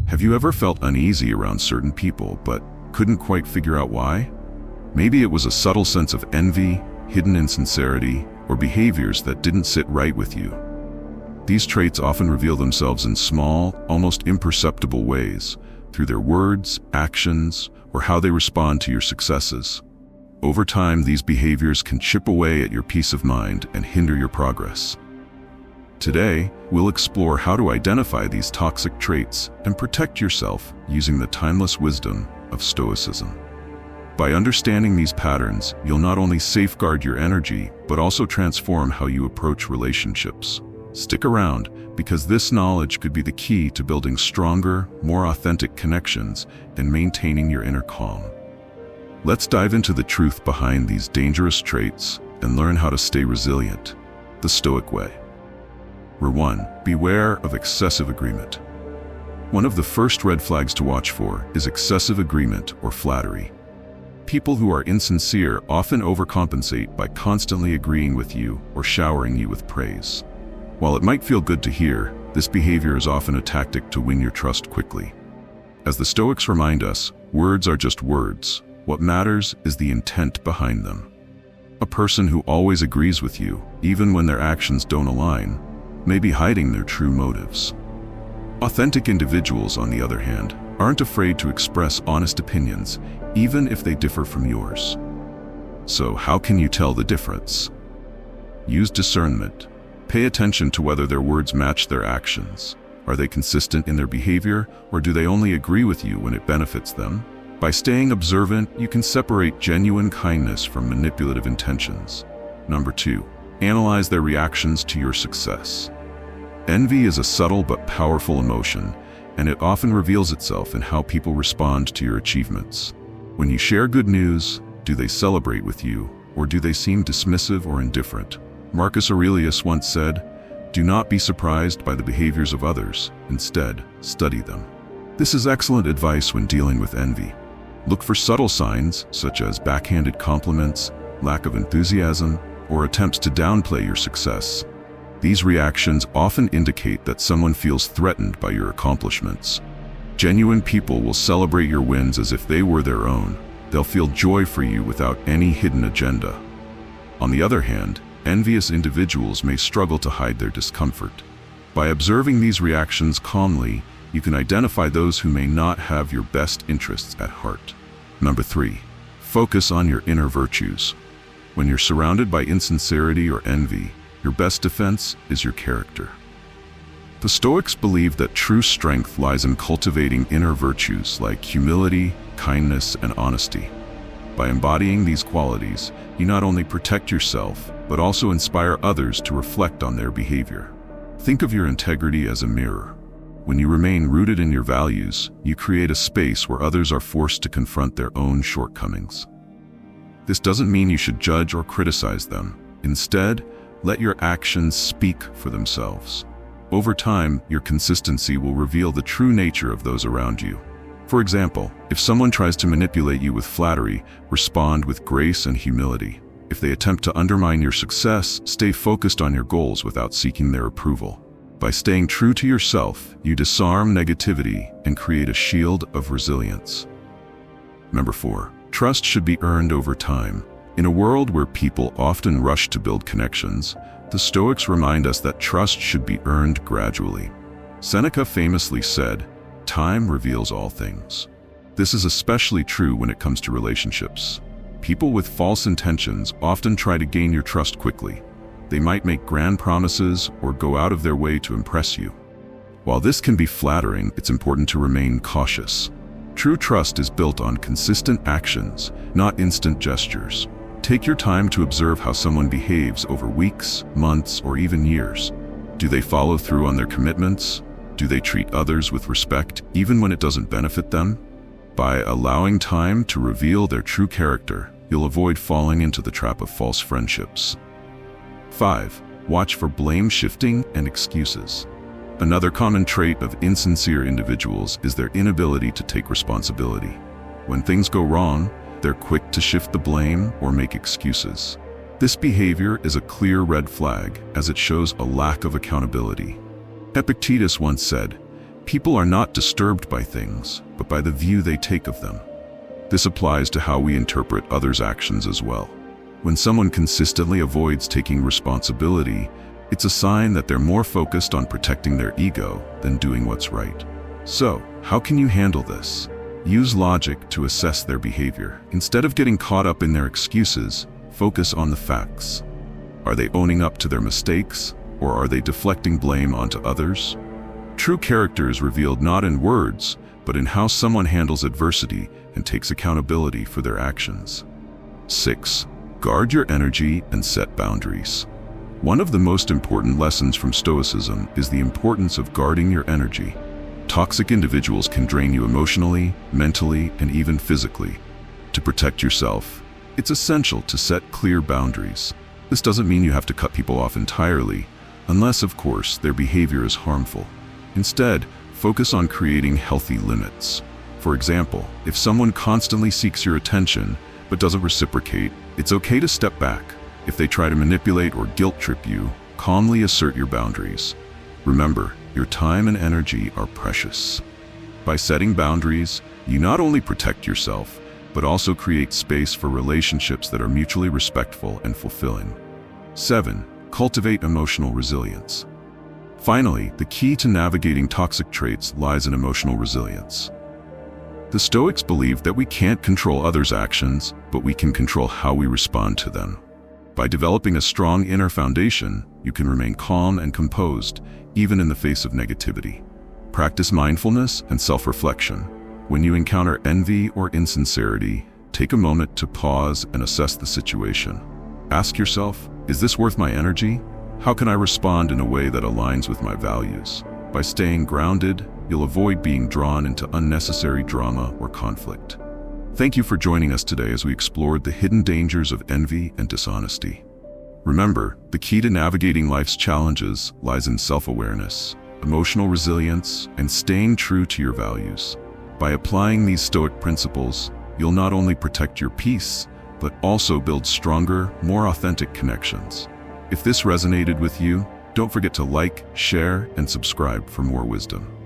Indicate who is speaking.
Speaker 1: Have you ever felt uneasy around certain people but couldn't quite figure out why? Maybe it was a subtle sense of envy, hidden insincerity, or behaviors that didn't sit right with you. These traits often reveal themselves in small, almost imperceptible ways, through their words, actions, or how they respond to your successes. Over time, these behaviors can chip away at your peace of mind and hinder your progress. Today, we'll explore how to identify these toxic traits and protect yourself using the timeless wisdom of Stoicism. By understanding these patterns, you'll not only safeguard your energy, but also transform how you approach relationships. Stick around, because this knowledge could be the key to building stronger, more authentic connections and maintaining your inner calm. Let's dive into the truth behind these dangerous traits and learn how to stay resilient, the Stoic way. 1. Beware of excessive agreement. One of the first red flags to watch for is excessive agreement or flattery. People who are insincere often overcompensate by constantly agreeing with you or showering you with praise. While it might feel good to hear, this behavior is often a tactic to win your trust quickly. As the Stoics remind us, words are just words. What matters is the intent behind them. A person who always agrees with you, even when their actions don't align, may be hiding their true motives. Authentic individuals, on the other hand, aren't afraid to express honest opinions, even if they differ from yours. So how can you tell the difference? Use discernment. Pay attention to whether their words match their actions. Are they consistent in their behavior, or do they only agree with you when it benefits them? By staying observant, you can separate genuine kindness from manipulative intentions. 2. Analyze their reactions to your success. Envy is a subtle but powerful emotion, and it often reveals itself in how people respond to your achievements. When you share good news, do they celebrate with you, or do they seem dismissive or indifferent? Marcus Aurelius once said, "Do not be surprised by the behaviors of others. Instead, study them." This is excellent advice when dealing with envy. Look for subtle signs, such as backhanded compliments, lack of enthusiasm, or attempts to downplay your success. These reactions often indicate that someone feels threatened by your accomplishments. Genuine people will celebrate your wins as if they were their own. They'll feel joy for you without any hidden agenda. On the other hand, envious individuals may struggle to hide their discomfort. By observing these reactions calmly, you can identify those who may not have your best interests at heart. 3. Focus on your inner virtues. When you're surrounded by insincerity or envy, your best defense is your character. The Stoics believe that true strength lies in cultivating inner virtues like humility, kindness, and honesty. By embodying these qualities, you not only protect yourself, but also inspire others to reflect on their behavior. Think of your integrity as a mirror. When you remain rooted in your values, you create a space where others are forced to confront their own shortcomings. This doesn't mean you should judge or criticize them. Instead, let your actions speak for themselves. Over time, your consistency will reveal the true nature of those around you. For example, if someone tries to manipulate you with flattery, respond with grace and humility. If they attempt to undermine your success, stay focused on your goals without seeking their approval. By staying true to yourself, you disarm negativity and create a shield of resilience. 4. Trust should be earned over time. In a world where people often rush to build connections, the Stoics remind us that trust should be earned gradually. Seneca famously said, "Time reveals all things." This is especially true when it comes to relationships. People with false intentions often try to gain your trust quickly. They might make grand promises or go out of their way to impress you. While this can be flattering, it's important to remain cautious. True trust is built on consistent actions, not instant gestures. Take your time to observe how someone behaves over weeks, months, or even years. Do they follow through on their commitments? Do they treat others with respect, even when it doesn't benefit them? By allowing time to reveal their true character, you'll avoid falling into the trap of false friendships. 5. Watch for blame shifting and excuses. Another common trait of insincere individuals is their inability to take responsibility. When things go wrong, they're quick to shift the blame or make excuses. This behavior is a clear red flag, as it shows a lack of accountability. Epictetus once said, People are not disturbed by things, but by the view they take of them. This applies to how we interpret others' actions as well. When someone consistently avoids taking responsibility, it's a sign that they're more focused on protecting their ego than doing what's right. So, how can you handle this? Use logic to assess their behavior. Instead of getting caught up in their excuses, focus on the facts. Are they owning up to their mistakes, or are they deflecting blame onto others? True character is revealed not in words, but in how someone handles adversity and takes accountability for their actions. 6. Guard your energy and set boundaries. One of the most important lessons from Stoicism is the importance of guarding your energy. Toxic individuals can drain you emotionally, mentally, and even physically. To protect yourself, it's essential to set clear boundaries. This doesn't mean you have to cut people off entirely, unless, of course, their behavior is harmful. Instead, focus on creating healthy limits. For example, if someone constantly seeks your attention but doesn't reciprocate, it's okay to step back. If they try to manipulate or guilt trip you, calmly assert your boundaries. Remember, your time and energy are precious. By setting boundaries, you not only protect yourself, but also create space for relationships that are mutually respectful and fulfilling. 7. Cultivate emotional resilience. Finally, the key to navigating toxic traits lies in emotional resilience. The Stoics believed that we can't control others' actions, but we can control how we respond to them. By developing a strong inner foundation, you can remain calm and composed, even in the face of negativity. Practice mindfulness and self-reflection. When you encounter envy or insincerity, take a moment to pause and assess the situation. Ask yourself, is this worth my energy? How can I respond in a way that aligns with my values? By staying grounded, you'll avoid being drawn into unnecessary drama or conflict. Thank you for joining us today as we explored the hidden dangers of envy and dishonesty. Remember, the key to navigating life's challenges lies in self-awareness, emotional resilience, and staying true to your values. By applying these Stoic principles, you'll not only protect your peace, but also build stronger, more authentic connections. If this resonated with you, don't forget to like, share, and subscribe for more wisdom.